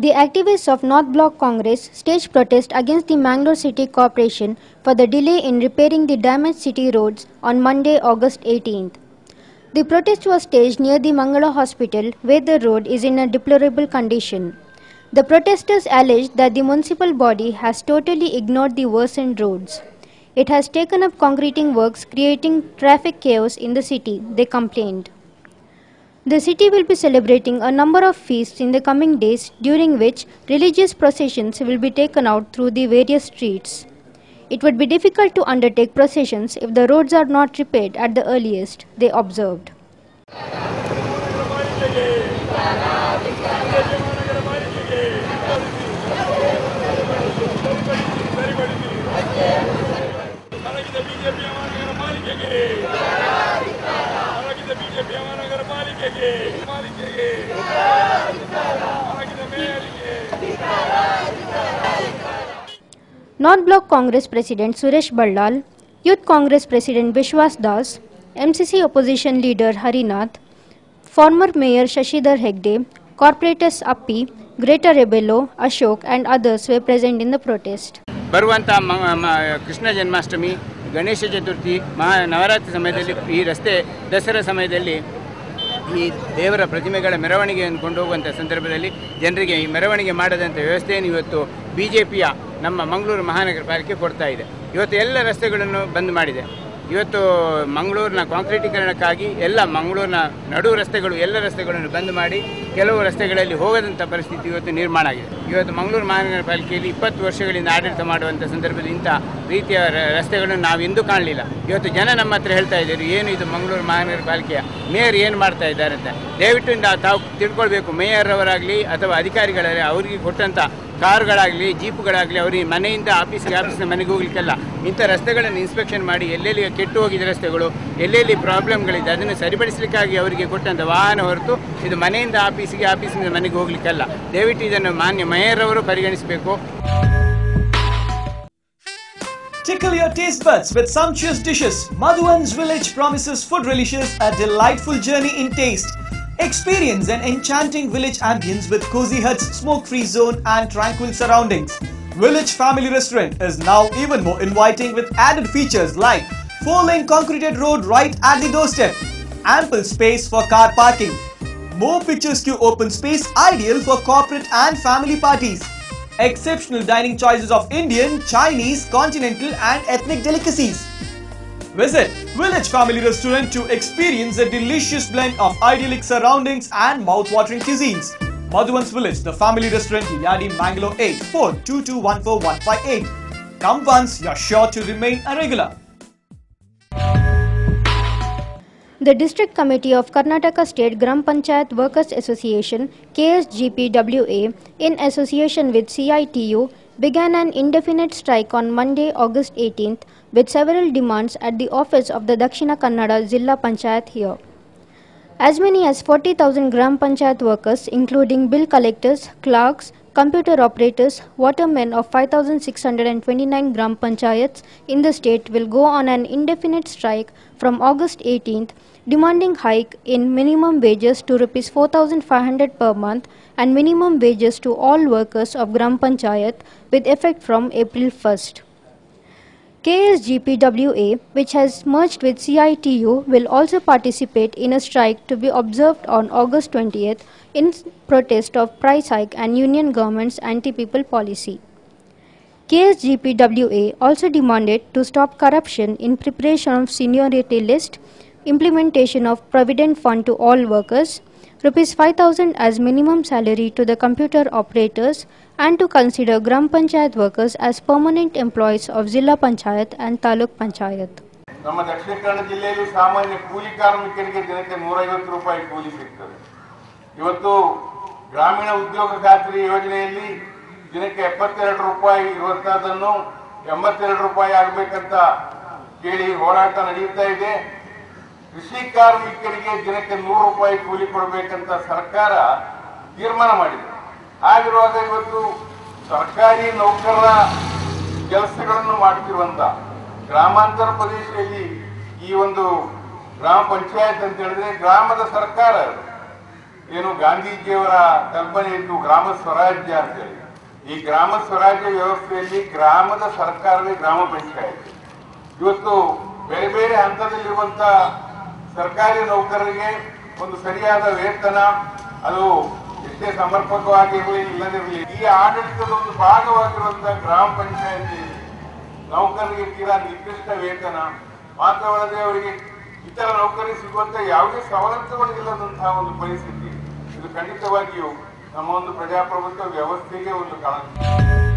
The activists of North Block Congress staged protest against the Mangalore City Corporation for the delay in repairing the damaged city roads on Monday, August 18th. The protest was staged near the Mangala Hospital, where the road is in a deplorable condition. The protesters alleged that the municipal body has totally ignored the worsened roads. It has taken up concreting works, creating traffic chaos in the city, they complained. The city will be celebrating a number of feasts in the coming days, during which religious processions will be taken out through the various streets. It would be difficult to undertake processions if the roads are not repaired at the earliest, they observed. North Block Congress President Suresh Ballal, Youth Congress President Vishwas Das, MCC Opposition Leader Harinath, former Mayor Shashidhar Hegde, Corporators Appi, Greater Rebello, Ashok and others were present in the protest. ಬರುವಂತ ಕೃಷ್ಣ ಜನ್ಮಾಷ್ಟಮಿ ಗಣೇಶ ಚತುರ್ಥಿ ನವರಾತ್ರಿ ಸಮಯದಲ್ಲಿ ಈ ರಸ್ತೆ ದಸರಾ ಸಮಯದಲ್ಲಿ ಈ ದೇವರ ಪ್ರತಿಮೆಗಳ ಮೆರವಣಿಗೆಯನ್ನು ಕೊಂಡೋಗುವಂಥ ಸಂದರ್ಭದಲ್ಲಿ ಜನರಿಗೆ ಈ ಮೆರವಣಿಗೆ ಮಾಡದಂಥ ವ್ಯವಸ್ಥೆಯನ್ನು ಇವತ್ತು ಬಿಜೆಪಿಯ ನಮ್ಮ ಮಂಗಳೂರು ಮಹಾನಗರ ಪಾಲಿಕೆ ಕೊಡ್ತಾ ಇದೆ. ಇವತ್ತು ಎಲ್ಲ ರಸ್ತೆಗಳನ್ನು ಬಂದ್ ಮಾಡಿದೆ. ಇವತ್ತು ಮಂಗಳೂರಿನ ಕಾಂಕ್ರೀಟೀಕರಣಕ್ಕಾಗಿ ಎಲ್ಲ ಮಂಗಳೂರಿನ ನಡು ರಸ್ತೆಗಳು ಎಲ್ಲ ರಸ್ತೆಗಳನ್ನು ಬಂದ್ ಮಾಡಿ ಕೆಲವು ರಸ್ತೆಗಳಲ್ಲಿ ಹೋಗದಂಥ ಪರಿಸ್ಥಿತಿ ಇವತ್ತು ನಿರ್ಮಾಣ ಆಗಿದೆ. ಇವತ್ತು ಮಂಗಳೂರು ಮಹಾನಗರ ಪಾಲಿಕೆಯಲ್ಲಿ 20 ವರ್ಷಗಳಿಂದ ಆಡಳಿತ ಮಾಡುವಂಥ ಸಂದರ್ಭದಲ್ಲಿ ಇಂಥ ರೀತಿಯ ರಸ್ತೆಗಳನ್ನು ನಾವು ಎಂದೂ ಕಾಣಲಿಲ್ಲ. ಇವತ್ತು ಜನ ನಮ್ಮ ಹತ್ರ ಹೇಳ್ತಾ ಇದ್ದಾರೆ, ಏನು ಇದು ಮಂಗಳೂರು ಮಹಾನಗರ ಪಾಲಿಕೆಯ ಮೇಯರ್ ಏನು ಮಾಡ್ತಾ ಇದ್ದಾರೆ ಅಂತ. ದಯವಿಟ್ಟು ತಾವು ತಿಳ್ಕೊಳ್ಬೇಕು, ಮೇಯರ್ ಅವರಾಗಲಿ ಅಥವಾ ಅಧಿಕಾರಿಗಳಾಗಲಿ ಅವರಿಗೆ ಕೊಟ್ಟಂಥ ಕಾರುಗಳಾಗಲಿ ಜೀಪುಗಳಾಗಲಿ ಅವರಿಗೆ ಮನೆಯಿಂದ ಆಫೀಸ್ನ ಮನೆಗೆ ಹೋಗ್ಲಿಕ್ಕೆಲ್ಲ ಇಂಥ ರಸ್ತೆಗಳನ್ನು ಇನ್ಸ್ಪೆಕ್ಷನ್ ಮಾಡಿ ಎಲ್ಲೆಲ್ಲಿ ಕೆಟ್ಟು ಹೋಗಿದ್ದ ರಸ್ತೆಗಳು ಎಲ್ಲೆಲ್ಲಿ ಪ್ರಾಬ್ಲಮ್ಗಳಿದೆ ಅದನ್ನು ಸರಿಪಡಿಸಲಿಕ್ಕಾಗಿ ಅವರಿಗೆ ಕೊಟ್ಟಂಥ ವಾಹನ ಹೊರತು ಇದು ಮನೆಯಿಂದ ಆಫೀಸಿಂದ ಮನೆಗೆ ಹೋಗ್ಲಿಕ್ಕೆಲ್ಲ. ದಯವಿಟ್ಟು ಇದನ್ನು ಮಾನ್ಯ ಮೇಯರ್ ಅವರು ಪರಿಗಣಿಸಬೇಕು. Tickle your taste buds with sumptuous dishes. Madhuvan's Village promises food relicious a delightful journey in taste. Experience an enchanting village ambience with cozy huts, smoke-free zone and tranquil surroundings. Village Family Restaurant is now even more inviting with added features like 4-lane concreted road right at the doorstep, ample space for car parking, more picturesque open space ideal for corporate and family parties, exceptional dining choices of Indian, Chinese, continental and ethnic delicacies. Visit Village Family Restaurant to experience a delicious blend of idyllic surroundings and mouth-watering cuisines. Madhuvan's Village, the family restaurant, Yadi, Mangalore 8422141158. Come once, you're sure to remain a regular. The District Committee of Karnataka State Gram Panchayat Workers Association KSGPWA in association with CITU began an indefinite strike on Monday, August 18th with several demands at the office of the Dakshina Kannada Zilla Panchayat here. As many as 40,000 Gram Panchayat workers, including bill collectors, clerks, computer operators, watermen of 5,629 Gram Panchayats in the state will go on an indefinite strike from August 18th, demanding hike in minimum wages to Rs 4,500 per month and minimum wages to all workers of Gram Panchayat with effect from April 1st. KSGPWA, which has merged with CITU, will also participate in a strike to be observed on August 20th in protest of price hike and union government's anti-people policy. KSGPWA also demanded to stop corruption in preparation of seniority list, implementation of provident fund to all workers, Rs 5,000 as minimum salary to the computer operators, and to consider Gram Panchayat workers as permanent employees of Zilla Panchayat and Taluk Panchayat. ನಮ್ಮ ದಕ್ಷಿಣ ಕನ್ನಡ ಜಿಲ್ಲೆಯಲ್ಲಿ ಸಾಮಾನ್ಯ ಕೂಲಿ ಕಾರ್ಮಿಕರಿಗೆ ದಿನಕ್ಕೆ 150 ರೂಪಾಯಿ ಕೂಲಿ ಸಿಗ್ತದೆ. ಇವತ್ತು ಗ್ರಾಮೀಣ ಉದ್ಯೋಗ ಖಾತ್ರಿ ಯೋಜನೆಯಲ್ಲಿ ದಿನಕ್ಕೆ 72 ರೂಪಾಯಿ ಇರುವಂತದನ್ನು 82 ರೂಪಾಯಿ ಆಗಬೇಕಂತ ಕೇಳಿ ಹೋರಾಟ ನಡೆಯುತ್ತಾ ಇದೆ. ಕೃಷಿ ಕಾರ್ಮಿಕರಿಗೆ ದಿನಕ್ಕೆ 100 ರೂಪಾಯಿ ಕೂಲಿ ಕೊಡಬೇಕಂತ ಸರ್ಕಾರ ತೀರ್ಮಾನ ಮಾಡಿದೆ. ಆಗಿರುವಾಗ ಇವತ್ತು ಸರ್ಕಾರಿ ನೌಕರರ ಕೆಲಸಗಳನ್ನು ಮಾಡುತ್ತಿರುವಂತ ಗ್ರಾಮಾಂತರ ಪ್ರದೇಶದಲ್ಲಿ ಈ ಒಂದು ಗ್ರಾಮ ಪಂಚಾಯತ್ ಅಂತ ಹೇಳಿದ್ರೆ ಗ್ರಾಮದ ಸರ್ಕಾರ, ಏನು ಗಾಂಧೀಜಿಯವರ ಕಲ್ಪನೆ ಇತ್ತು ಗ್ರಾಮ ಸ್ವರಾಜ್ಯ ಅಂತೇಳಿ. ಈ ಗ್ರಾಮ ಸ್ವರಾಜ್ಯ ವ್ಯವಸ್ಥೆಯಲ್ಲಿ ಗ್ರಾಮದ ಸರ್ಕಾರವೇ ಗ್ರಾಮ ಪಂಚಾಯತ್. ಇವತ್ತು ಬೇರೆ ಬೇರೆ ಹಂತದಲ್ಲಿರುವಂತ ಸರ್ಕಾರಿ ನೌಕರರಿಗೆ ಒಂದು ಸರಿಯಾದ ವೇತನ, ಅದು ಎಷ್ಟೇ ಸಮರ್ಪಕವಾಗಿ ಇರಲಿ ಇಲ್ಲದಿರಲಿ, ಈ ಆಡಳಿತದ ಒಂದು ಭಾಗವಾಗಿರುವಂತಹ ಗ್ರಾಮ ಪಂಚಾಯತಿ ನೌಕರರಿಗೆ ತೀರಾ ನಿರ್ದಿಷ್ಟ ವೇತನ ಮಾತ್ರವಲ್ಲದೆ ಅವರಿಗೆ ಇತರ ನೌಕರಿಗೆ ಸಿಗುವಂತ ಯಾವುದೇ ಸವಲತ್ತುಗಳು ಇಲ್ಲದಂತಹ ಒಂದು ಪರಿಸ್ಥಿತಿ. ಇದು ಖಂಡಿತವಾಗಿಯೂ ನಮ್ಮ ಒಂದು ಪ್ರಜಾಪ್ರಭುತ್ವ ವ್ಯವಸ್ಥೆಗೆ ಒಂದು ಕಳಂಕ.